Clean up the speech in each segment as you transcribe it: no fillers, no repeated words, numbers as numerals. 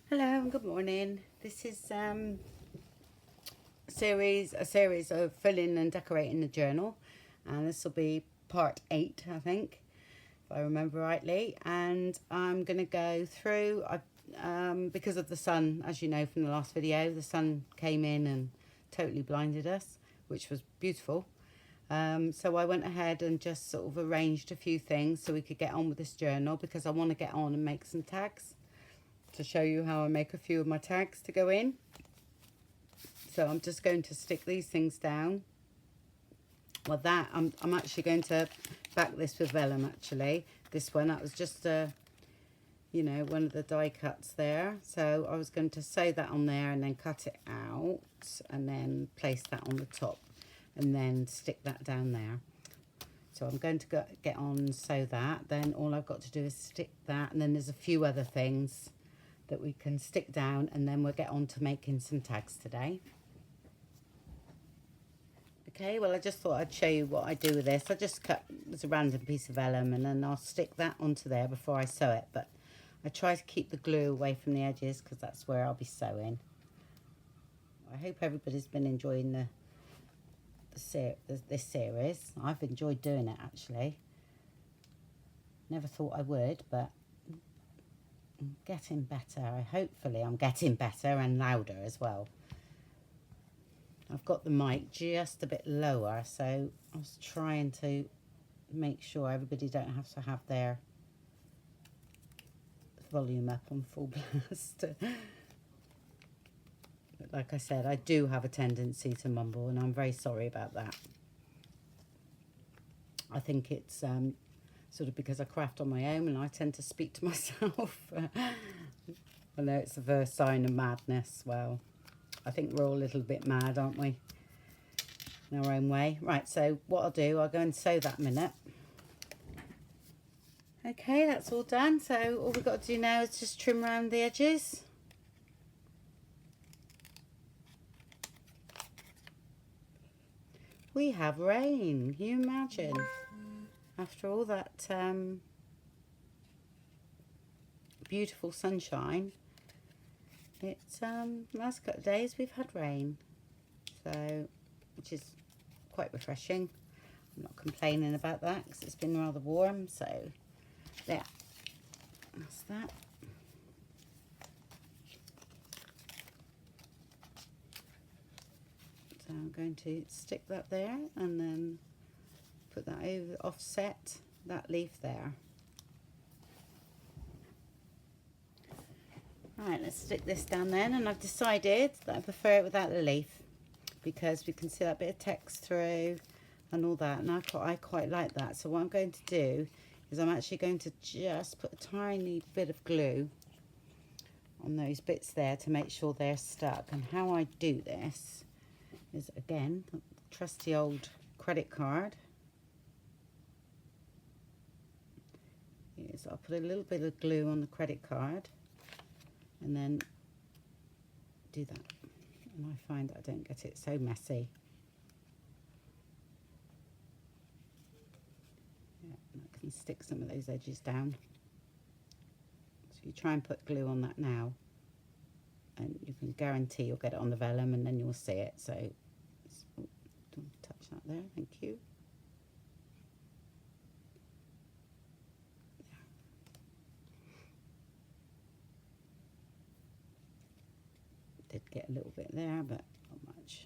Hello and good morning. This is a series of filling and decorating the journal, and this will be part 8, I think, if I remember rightly. And I'm going to go through. Because of the sun, as you know from the last video, the sun came in and totally blinded us, which was beautiful. So I went ahead and just sort of arranged a few things so we could get on with this journal, because I want to get on and make some tags to show you how I make a few of my tags to go in. So I'm just going to stick these things down. Well, I'm actually going to back this with vellum. Actually, this one, that was just one of the die cuts there. So I was going to sew that on there and then cut it out and then place that on the top and then stick that down there. So I'm going to get on and sew that. Then all I've got to do is stick that, and then there's a few other things that we can stick down, and then we'll get on to making some tags today. Okay, well, I just thought I'd show you what I do with this. I just cut a random piece of vellum and then I'll stick that onto there before I sew it, but I try to keep the glue away from the edges because that's where I'll be sewing. I hope everybody's been enjoying this series. I've enjoyed doing it, actually. Never thought I would, but I'm getting better. Hopefully I'm getting better and louder as well. I've got the mic just a bit lower, so I was trying to make sure everybody don't have to have their volume up on full blast. But like I said, I do have a tendency to mumble, and I'm very sorry about that. I think it's sort of because I craft on my own and I tend to speak to myself. I know it's the first sign of madness. Well, I think we're all a little bit mad, aren't we? In our own way. Right, so what I'll do, I'll go and sew that a minute. Okay, that's all done. So all we've got to do now is just trim around the edges. We have rain. Can you imagine? After all that beautiful sunshine, it's last couple of days we've had rain, so which is quite refreshing. I'm not complaining about that because it's been rather warm. So there, that's that. So I'm going to stick that there and then put that over, offset that leaf there. Right, let's stick this down then, and I've decided that I prefer it without the leaf because we can see that bit of text through and all that, and I quite like that. So what I'm going to do is I'm actually going to just put a tiny bit of glue on those bits there to make sure they're stuck. And how I do this is, again, trusty old credit card. Is I'll put a little bit of glue on the credit card and then do that, and I find I don't get it so messy. Yeah, and I can stick some of those edges down. So you try and put glue on that now, and you can guarantee you'll get it on the vellum and then you'll see it. So don't touch that there, thank you. Did get a little bit there, but not much.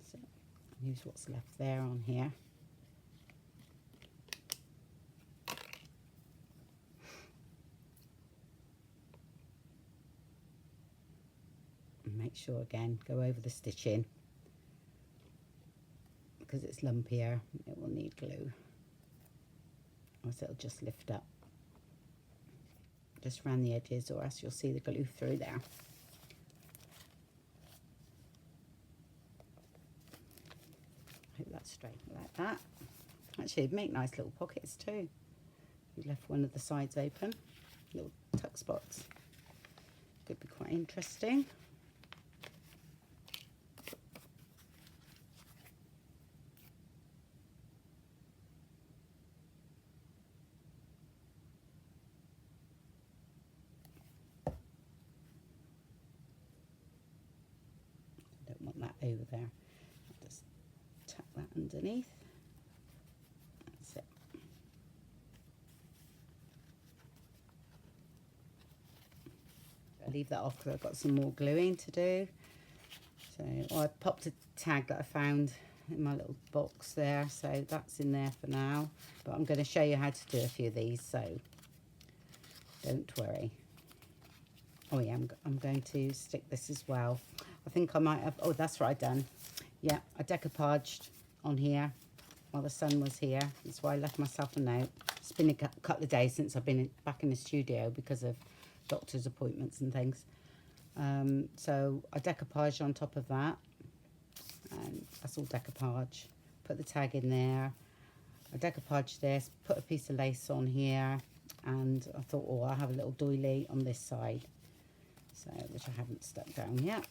So use what's left there on here. And make sure, again, go over the stitching because it's lumpier. It will need glue, or else it'll just lift up. Just around the edges, or else you'll see the glue through there. Hope that's straight like that. Actually, it'd make nice little pockets too. You left one of the sides open, little tuck spots. Could be quite interesting. over there. I'll just tack that underneath. That's it. I'll leave that off because I've got some more gluing to do. So I popped a tag that I found in my little box there, so that's in there for now. But I'm going to show you how to do a few of these, so don't worry. Oh yeah, I'm going to stick this as well. I think I might have, oh that's what I've done. Yeah, I decoupaged on here while the sun was here. That's why I left myself a note. It's been a couple of days since I've been back in the studio because of doctor's appointments and things. So I decoupaged on top of that, and that's all decoupage. Put the tag in there. I decoupaged this, put a piece of lace on here, and I thought, oh, I'll have a little doily on this side, so which I haven't stuck down yet.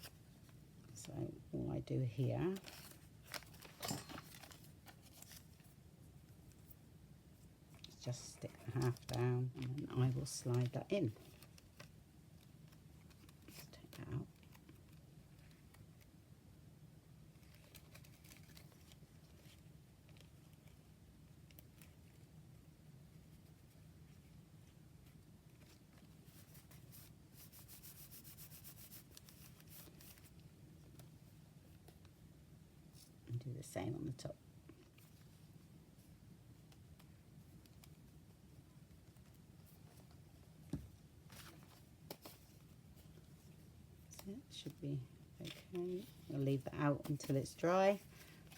So all I do here is just stick the half down, and then I will slide that in. Out. And do the same on the top. Should be okay. I'll leave that out until it's dry,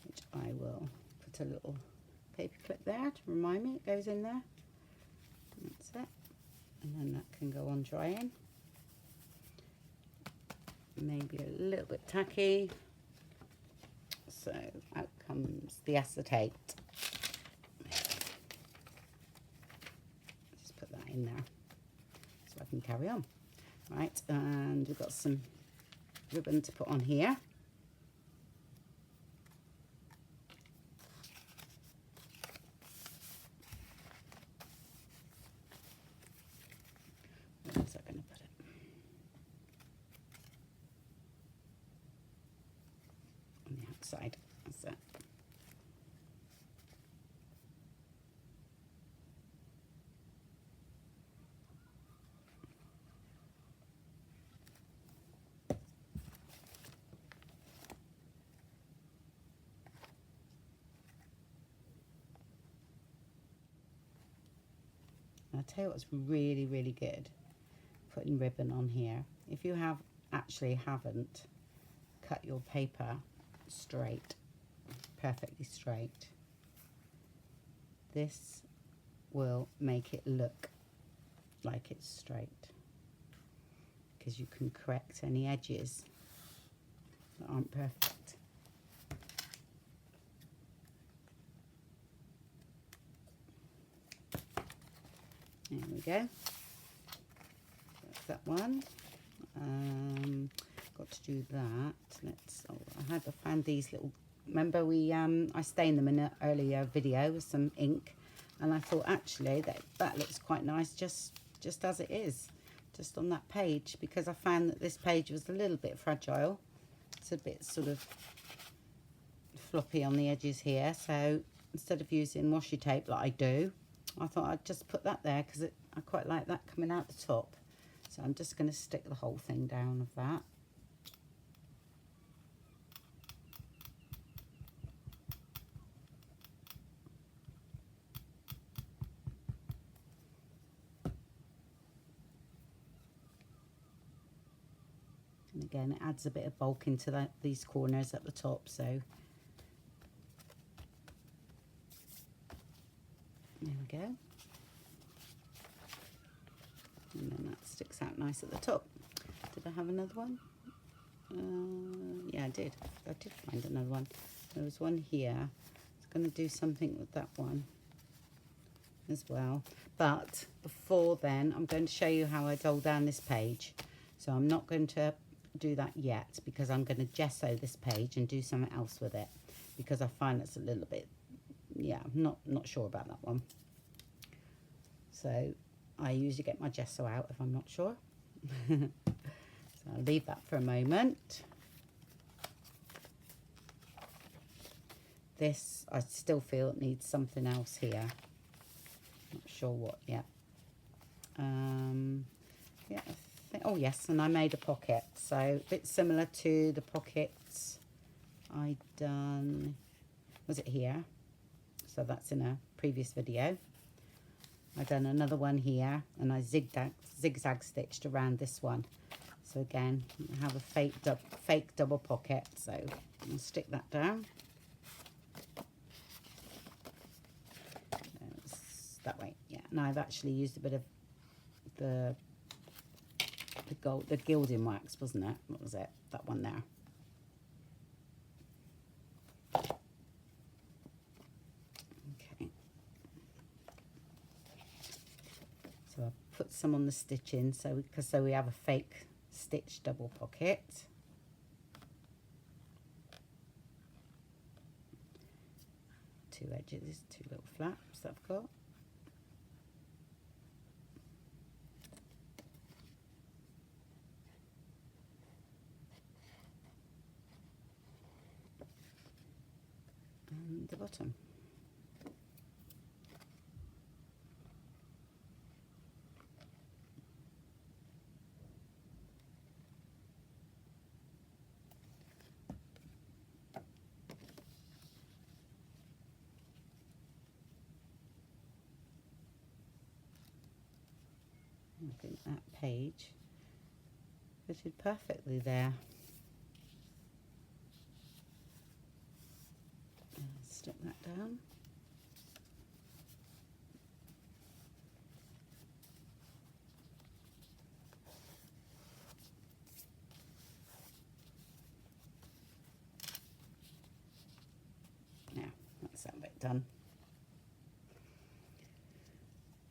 which I will put a little paper clip there to remind me it goes in there. That's it. And then that can go on drying. Maybe a little bit tacky. So out comes the acetate. Just put that in there so I can carry on. Right, and we've got some ribbon to put on here. Where was I going to put it? On the outside. That's it. I'll tell you what's really, really good, putting ribbon on here. If you haven't cut your paper straight, perfectly straight, this will make it look like it's straight, because you can correct any edges that aren't perfect. There we go. That's that one. Got to do that. Let's. Oh, I found these little. Remember I stained them in an earlier video with some ink, and I thought actually that looks quite nice just as it is, just on that page, because I found that this page was a little bit fragile. It's a bit sort of floppy on the edges here. So instead of using washi tape like I do, I thought I'd just put that there because I quite like that coming out the top. So I'm just going to stick the whole thing down of that. And again, it adds a bit of bulk into these corners at the top. So there we go. And then that sticks out nice at the top. Did I have another one? Yeah, I did. I did find another one. There was one here. I was going to do something with that one as well. But before then, I'm going to show you how I dull down this page. So I'm not going to do that yet, because I'm going to gesso this page and do something else with it, because I find it's a little bit, yeah, I'm not sure about that one. So I usually get my gesso out if I'm not sure. So I'll leave that for a moment. this, I still feel it needs something else here. Not sure what yet. Yeah, I think, oh yes, and I made a pocket. So a bit similar to the pockets I done, was it here? So that's in a previous video. I done another one here, and I zigzag stitched around this one. So again, I have a fake double pocket. So I'll stick that down. That way, yeah. And I've actually used a bit of the gilding wax, wasn't it? What was it? That one there. Okay. So I put some on the stitching, so we have a fake stitch double pocket. Two edges, two little flaps that I've got. And the bottom. I think that page fitted perfectly there. Stick that down. Now, that's that bit done.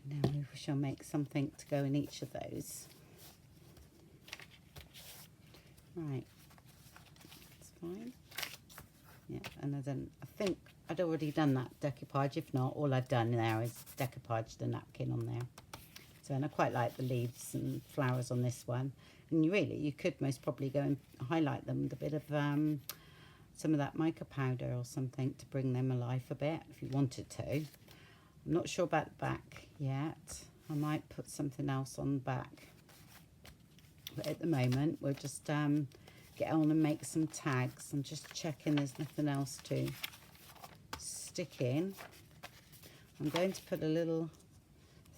Now we shall make something to go in each of those. Right, that's fine. Yeah, and I think I'd already done that decoupage. If not, all I've done there is decoupage the napkin on there. So, and I quite like the leaves and flowers on this one. And you could most probably go and highlight them with a bit of some of that mica powder or something to bring them alive a bit if you wanted to. I'm not sure about the back yet. I might put something else on the back. But at the moment, we'll just get on and make some tags. I'm just checking there's nothing else to stick in. I'm going to put a little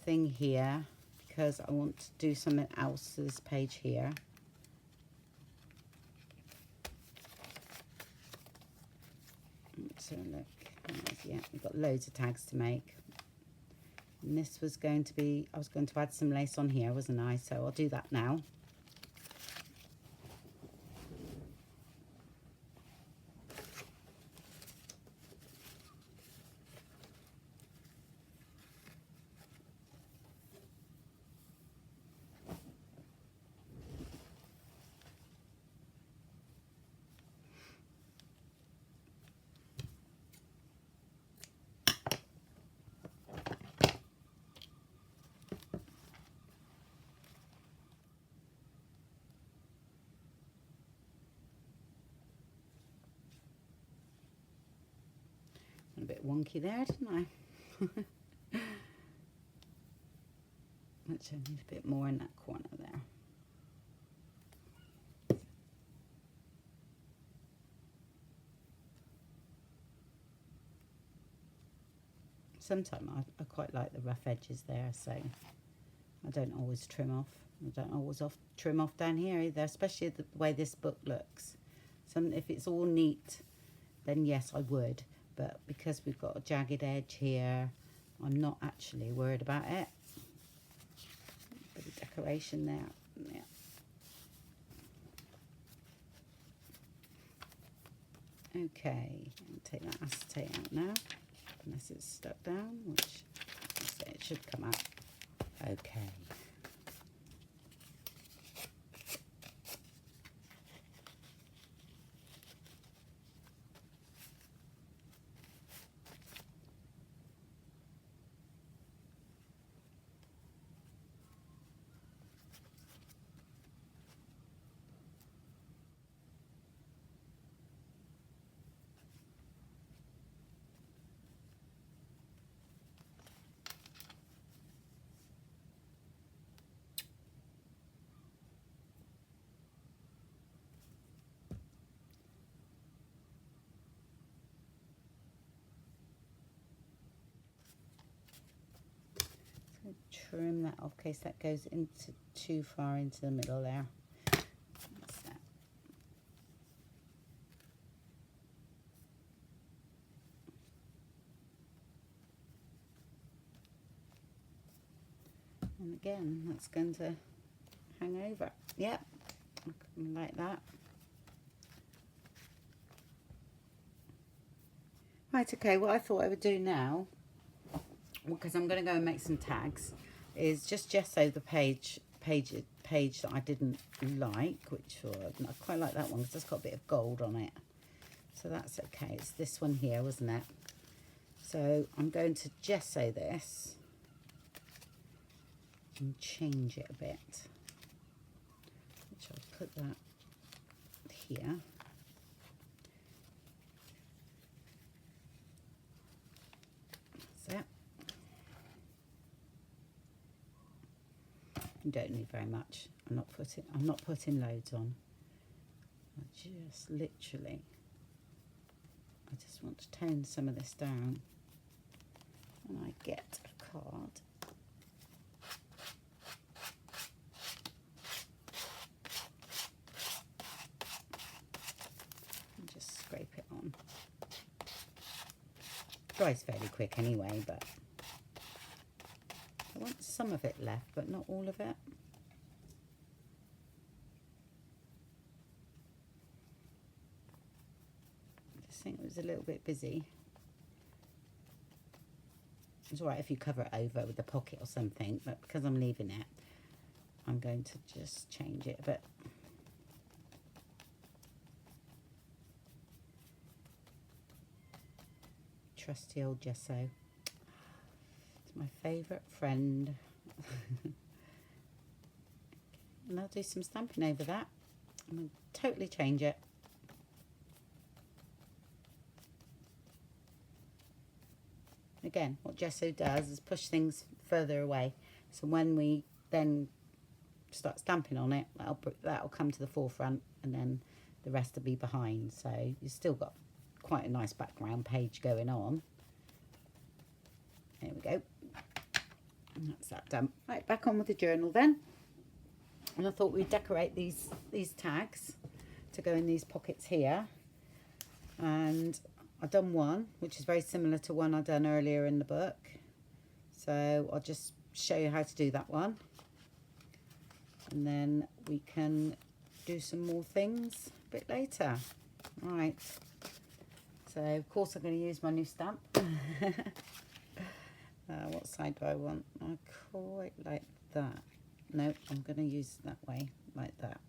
thing here because I want to do something else to this page here. So look, yeah, we've got loads of tags to make. And this was going to be, I was going to add some lace on here, wasn't I? So I'll do that now. A bit wonky there, didn't I? Actually, I need a bit more in that corner there. Sometimes I quite like the rough edges there, so I don't always trim off. I don't always trim off down here either, especially the way this book looks. If it's all neat, then yes, I would. But because we've got a jagged edge here, I'm not actually worried about it. Bit of decoration there. Yeah. Okay, I'll take that acetate out now, unless it's stuck down, which it should come out. Okay. trim that off in case that goes into too far into the middle there. That's that. And again, that's going to hang over. Yep, like that. Right, okay, what I thought I would do now, because I'm going to go and make some tags, is just gesso the page that I didn't like, which I quite like that one because it's got a bit of gold on it. So that's okay. It's this one here, wasn't it? So I'm going to gesso this and change it a bit. Which I'll put that here. That's it. You don't need very much. I'm not putting loads on. I just literally, I just want to tone some of this down. And I get a card. And just scrape it on. Dries fairly quick anyway, but I want some of it left, but not all of it. I just think it was a little bit busy. It's alright if you cover it over with a pocket or something, but because I'm leaving it, I'm going to just change it a bit. Trusty old gesso. It's my favourite friend. And I'll do some stamping over that. I'm going to totally change it. Again, what gesso does is push things further away. So when we then start stamping on it, that'll come to the forefront, and then the rest will be behind. So you've still got quite a nice background page going on. There we go. And that's that done. Right, back on with the journal then. And I thought we'd decorate these tags to go in these pockets here. And I've done one, which is very similar to one I've done earlier in the book. So I'll just show you how to do that one. And then we can do some more things a bit later. Right. So, of course, I'm going to use my new stamp. What side do I want? I quite like that. No, I'm going to use it that way, like that.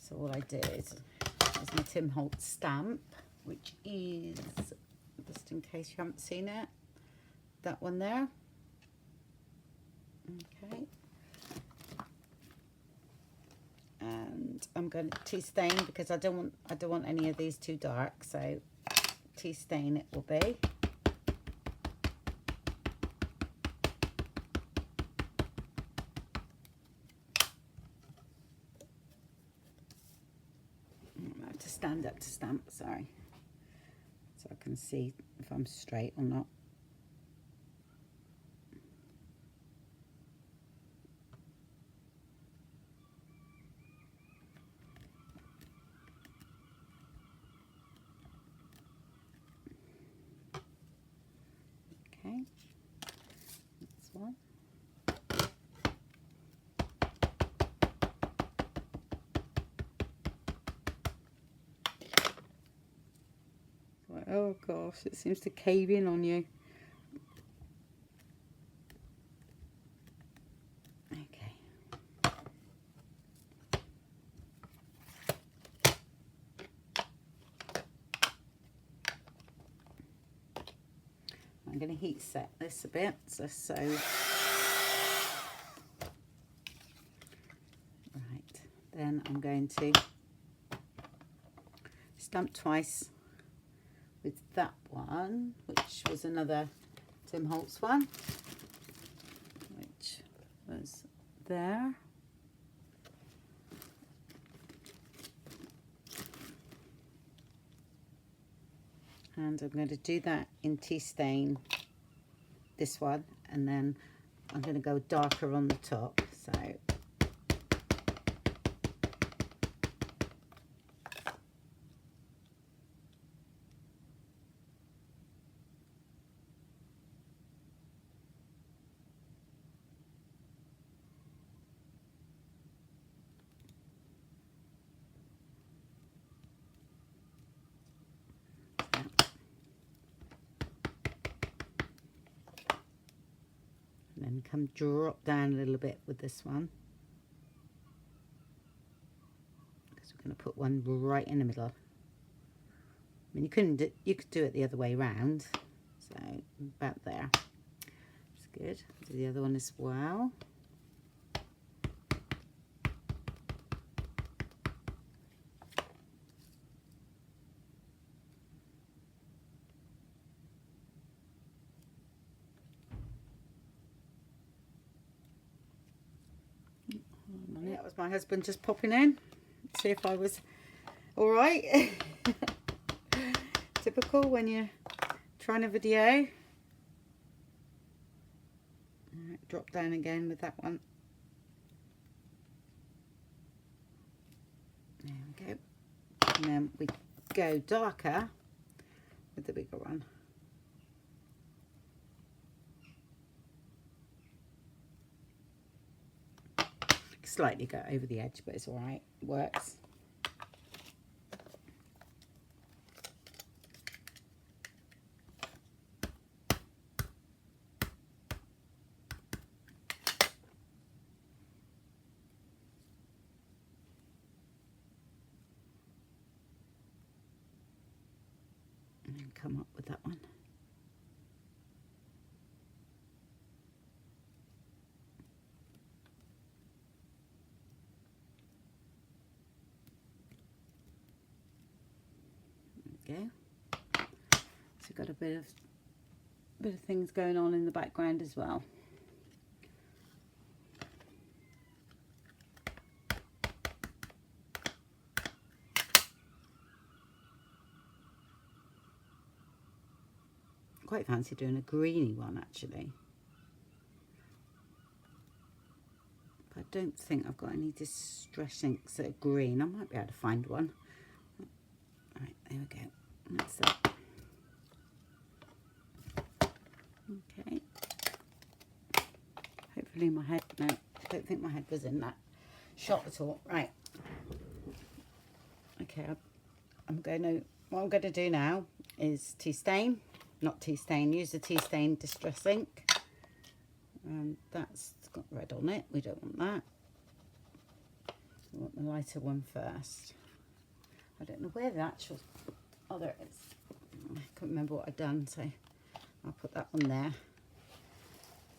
So all I did is my Tim Holtz stamp, which is, just in case you haven't seen it, that one there. Okay. And I'm going to tea stain because I don't want any of these too dark, so tea stain it will be. I have to stand up to stamp, sorry, so I can see if I'm straight or not. Okay, that's one. Oh gosh, it seems to cave in on you. Okay. I'm going to heat set this a bit, so right, then I'm going to stamp twice with that one, which was another Tim Holtz one, which was there. And I'm going to do that in tea stain, this one, and then I'm going to go darker on the top, so and then come drop down a little bit with this one, because we're going to put one right in the middle. I mean, you could do it the other way around, so about there. It's good. Do the other one as well. That was my husband just popping in, see if I was all right. Typical when you're trying a video. All right, drop down again with that one. There we go. And then we go darker with the bigger one. Slightly go over the edge, but it's all right. It works. And then come up with that one. Go. So we've got a bit of things going on in the background as well. Quite fancy doing a greeny one actually. But I don't think I've got any distress inks that are green. I might be able to find one. Right, there we go. That's that. Okay. Hopefully my head, no, I don't think my head was in that shot at all. Right. Okay, what I'm going to do now is use the tea stain distress ink. And that's got red on it. We don't want that. We want the lighter one first. I don't know where the actual, oh there it is. I can't remember what I've done, so I'll put that one there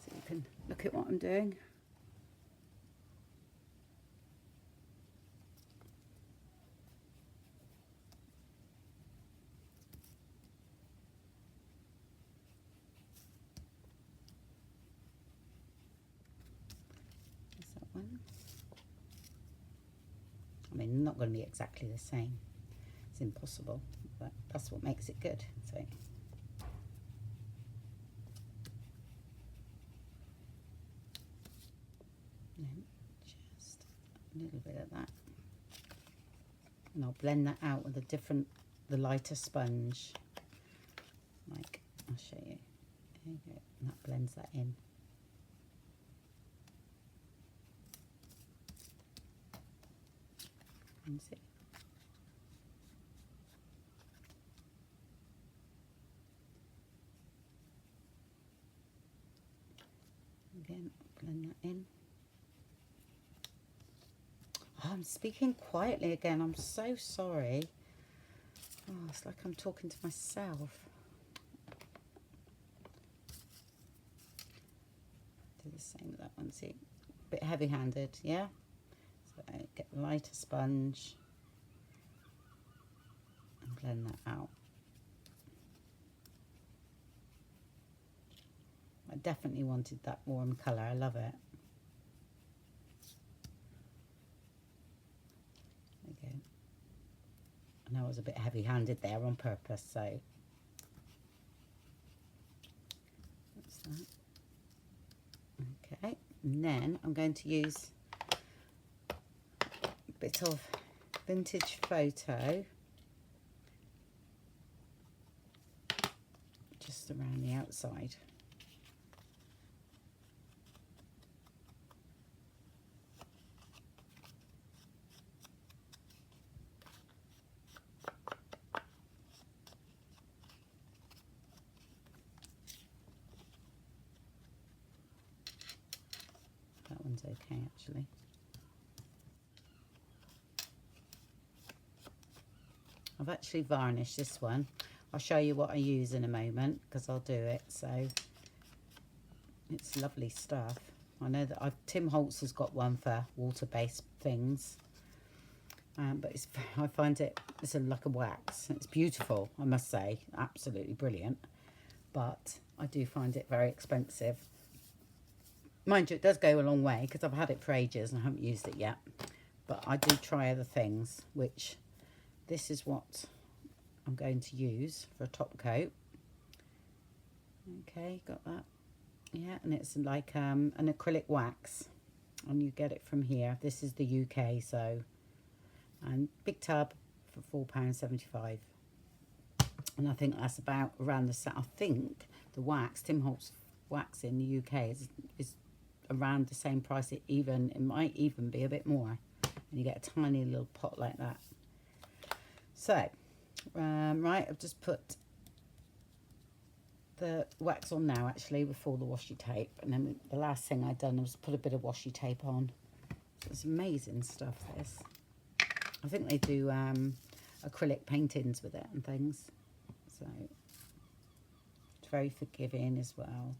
so you can look at what I'm doing. There's that one. I mean, not going to be exactly the same. It's impossible, but that's what makes it good. So then just a little bit of that, and I'll blend that out with the lighter sponge. Like, I'll show you. There you go. And that blends that in. And see. Again, blend that in. Oh, I'm speaking quietly again. I'm so sorry. Oh, it's like I'm talking to myself. Do the same with that one. See, a bit heavy-handed, yeah? So get the lighter sponge and blend that out. I definitely wanted that warm colour. I love it. There you go. And I was a bit heavy-handed there on purpose, so that's that. And then I'm going to use a bit of vintage photo just around the outside. That one's okay actually. I've actually varnished this one. I'll show you what I use in a moment because I'll do it. So it's lovely stuff. I know that Tim Holtz has got one for water-based things, but I find it's like a wax. It's beautiful, I must say, absolutely brilliant. But I do find it very expensive. Mind you, it does go a long way because I've had it for ages and I haven't used it yet. But I do try other things, which this is what I'm going to use for a top coat. Okay, got that. Yeah, and it's like an acrylic wax, and you get it from here. This is the UK, so, and big tub for £4.75. And I think that's about around I think the wax, Tim Holtz wax in the UK is around the same price. It might even be a bit more. And you get a tiny little pot like that. So, right, I've just put the wax on now actually before the washi tape, and then the last thing I'd done was put a bit of washi tape on. So it's amazing stuff, this. I think they do acrylic paintings with it and things, so it's very forgiving as well.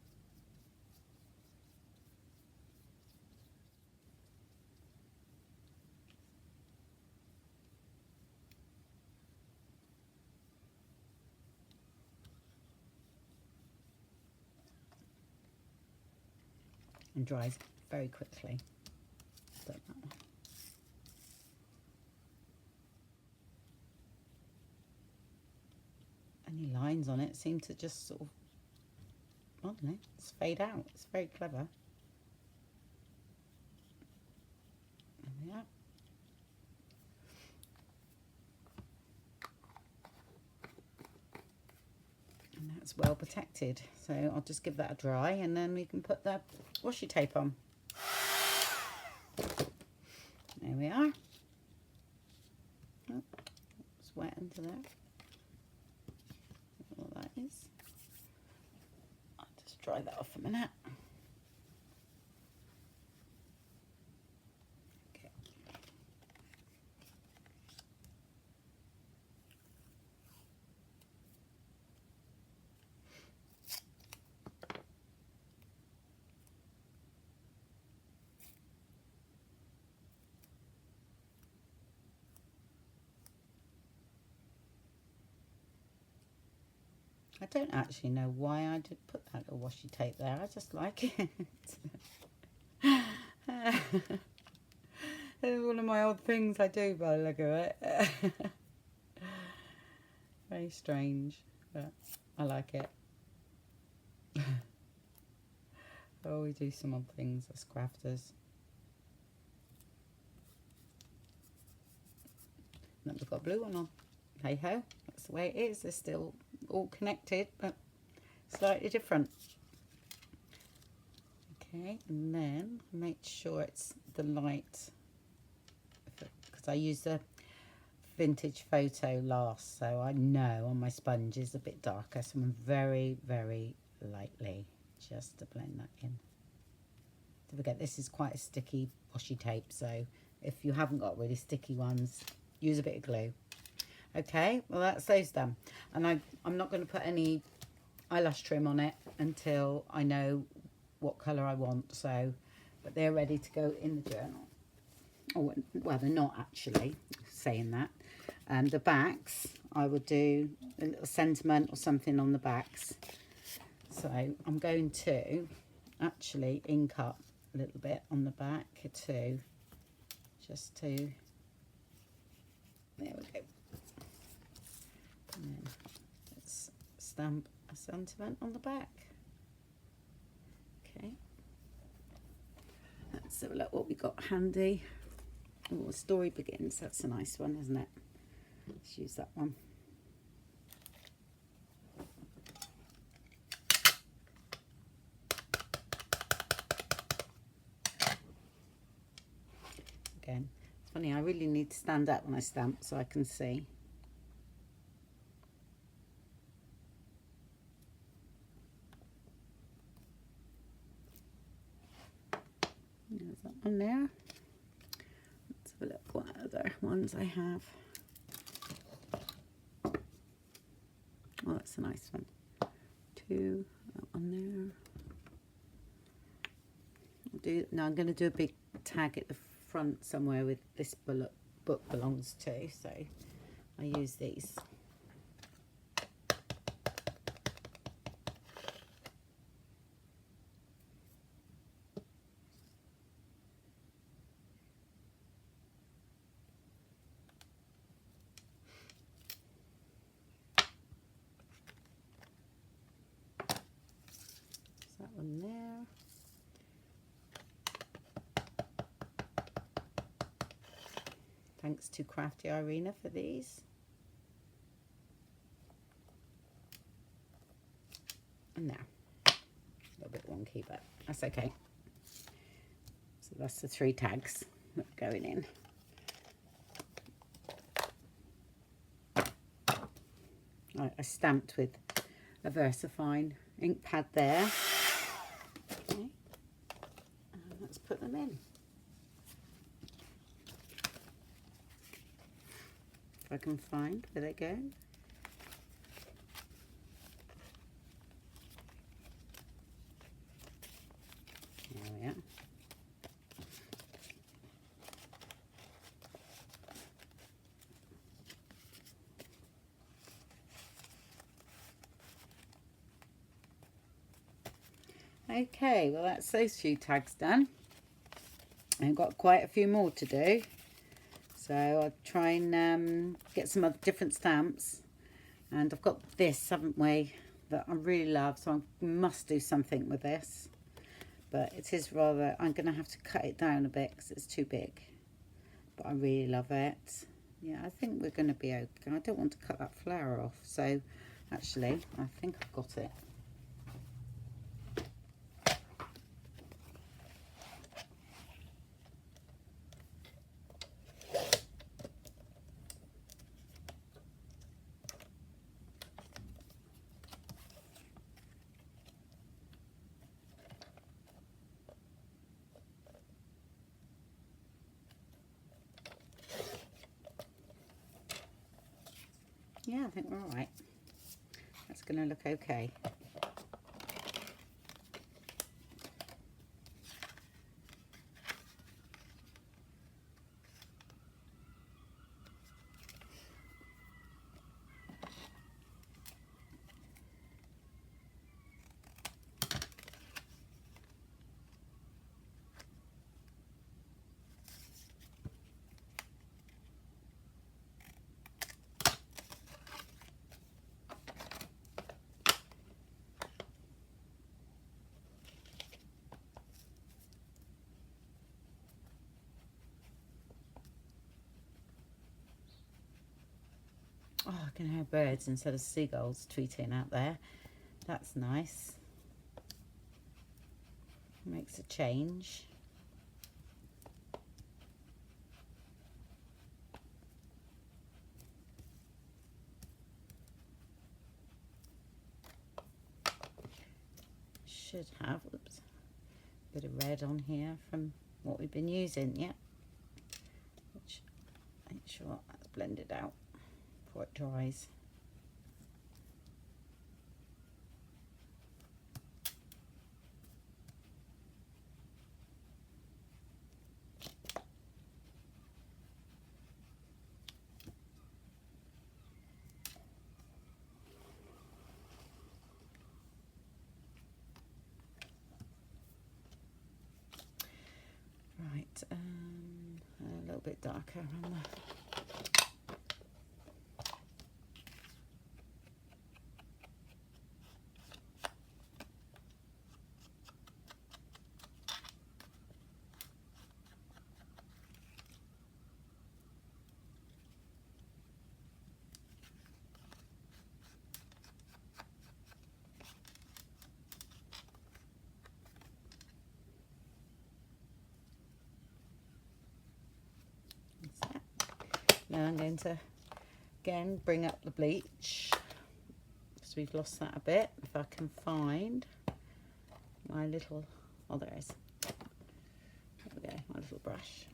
And dries very quickly. Don't know. Any lines on it seem to just sort of, I don't know, just fade out. It's very clever. There we are. And that's well protected. So I'll just give that a dry and then we can put the washi tape on. There we are. Oh, it's wet into there. What that is. I'll just dry that off a minute. Okay. I don't actually know why I did put that little washi tape there. I just like it. It's one of my old things I do by the look of it. Very strange, but I like it. Oh, we do some odd things as crafters. And then we've got a blue one on. Hey ho, that's the way it is. They're still all connected, but slightly different. Okay, and then make sure it's the light, because I used the vintage photo last, so I know on my sponge is a bit darker, so I'm very, very lightly just to blend that in. Don't forget, this is quite a sticky washi tape, so if you haven't got really sticky ones, use a bit of glue. Okay, well that's those done, and I'm not going to put any eyelash trim on it until I know what colour I want, so, but they're ready to go in the journal. Oh, well, they're not actually, saying that. The backs, I would do a little sentiment or something on the backs. So I'm going to actually ink up a little bit on the back too, just to, there we go. And then let's stamp a sentiment on the back. Okay. Let's have a look what we got handy. Oh, Story Begins. That's a nice one, isn't it? Let's use that one. Again, it's funny, I really need to stand up when I stamp so I can see. There's that one there. Let's have a look what other ones I have. Oh, that's a nice one. Two, that one there. I'm going to do a big tag at the front somewhere with this book belongs to, so I use these. That one there. Thanks to Crafty Irina for these. And there. A little bit wonky, but that's okay. So that's the 3 tags that are going in. I stamped with a VersaFine ink pad there. Okay. And let's put them in. If I can find where they go. There we are. Okay, well that's those few tags done. I've got quite a few more to do. So I'll try and get some other different stamps. And I've got this, haven't we, that I really love. So I must do something with this. But it is rather, I'm going to have to cut it down a bit because it's too big. But I really love it. Yeah, I think we're going to be okay. I don't want to cut that flower off. So actually, I think I've got it. Yeah, I think we're all right. That's going to look okay. Oh, I can hear birds instead of seagulls tweeting out there. That's nice. Makes a change. Should have, oops, a bit of red on here from what we've been using, yeah. Which, make sure that's blended out before it dries. Right, a little bit darker on the then I'm going to again bring up the bleach, because we've lost that a bit. If I can find my little, oh there it is, there we go, my little brush.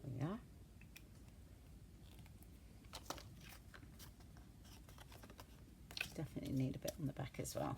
There we are. Definitely need a bit on the back as well.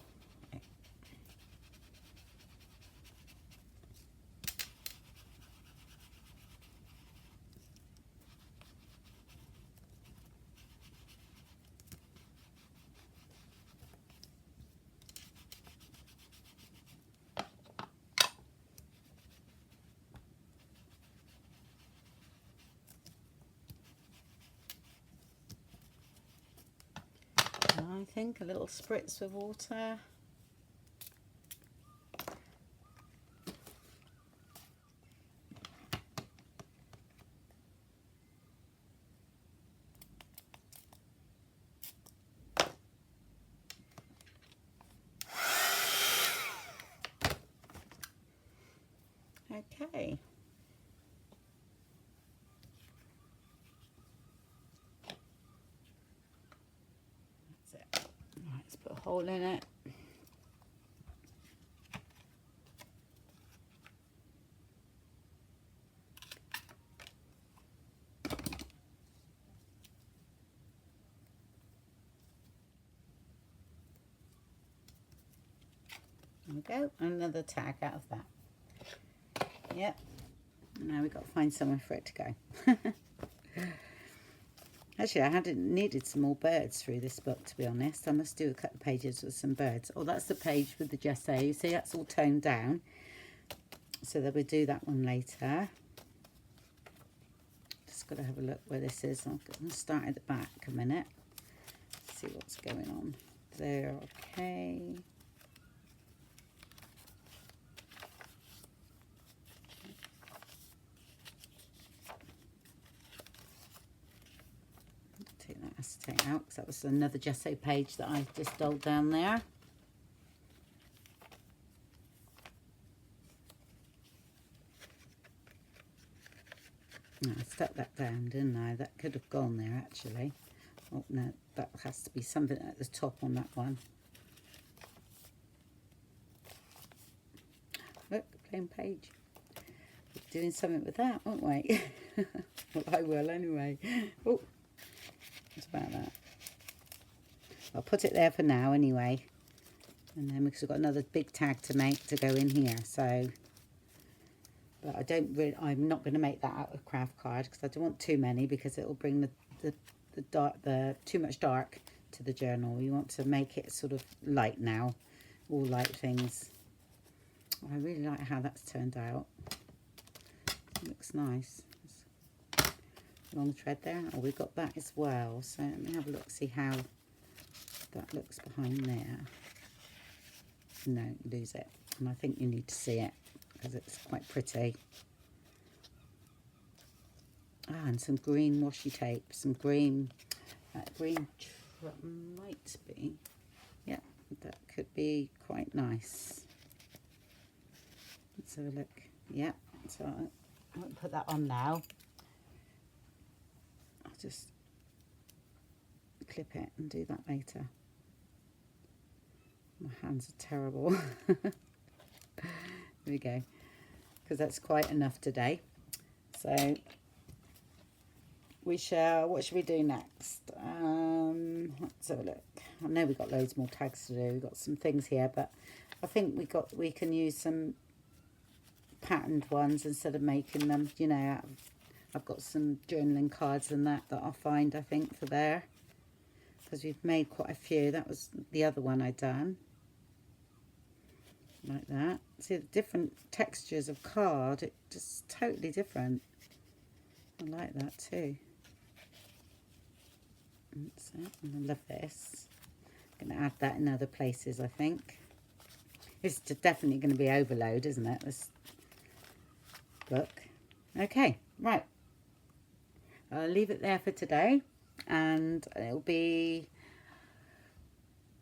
I think a little spritz with water. Okay. Right, let's put a hole in it. There we go, another tag out of that. Yep, now we've got to find somewhere for it to go. Actually, I needed some more birds through this book, to be honest. I must do a couple of pages with some birds. Oh, that's the page with the gesso. You see, that's all toned down. So that we'll do that one later. Just got to have a look where this is. I'm going to start at the back a minute. See what's going on there. Okay. Take that acetate out, because that was another gesso page that I just dulled down there. No, I stuck that down, didn't I? That could have gone there, actually. Oh, no, that has to be something at the top on that one. Look, plain page. We're doing something with that, aren't we? Well, I will anyway. Oh, what's about that? I'll put it there for now anyway. And then because we've got another big tag to make to go in here, so... But I don't really, I'm not going to make that out of craft card, because I don't want too many, because it will bring the too much dark to the journal. You want to make it sort of light now, all light things. I really like how that's turned out. It looks nice. Long thread there. Oh, we've got that as well. So let me have a look, see how that looks behind there. No, lose it. And I think you need to see it, because it's quite pretty. Ah, and some green washi tape, some green, might be, yeah, that could be quite nice. Let's have a look. Yeah, so I won't put that on now. I'll just clip it and do that later. My hands are terrible. There we go, because that's quite enough today. So we shall, what should we do next? Let's have a look. I know we've got loads more tags to do. We've got some things here, but I think we can use some patterned ones instead of making them, you know, I've got some journaling cards and that I'll find, I think, for there, because we've made quite a few. That was the other one I done. Like that. See the different textures of card, it's just totally different. I like that too. That's it. And I love this. I'm going to add that in other places, I think. It's definitely going to be overload, isn't it, this book? Okay, right. I'll leave it there for today, and it'll be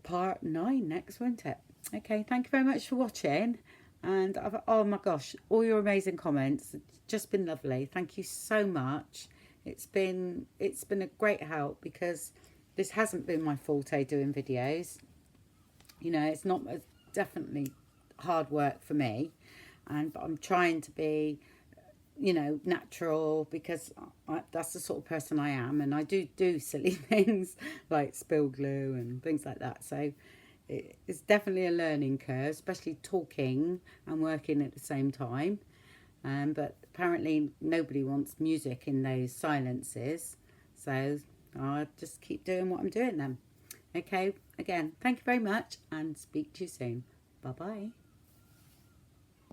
part 9 next, won't it? Okay, thank you very much for watching. And oh my gosh, all your amazing comments. It's just been lovely. Thank you so much. It's been a great help, because this hasn't been my forte, doing videos. You know, it's definitely hard work for me, but I'm trying to be, you know, natural, because that's the sort of person I am, and I do silly things like spill glue and things like that. So it's definitely a learning curve, especially talking and working at the same time. But apparently nobody wants music in those silences, so I'll just keep doing what I'm doing then. Okay, again, thank you very much, and speak to you soon. Bye bye.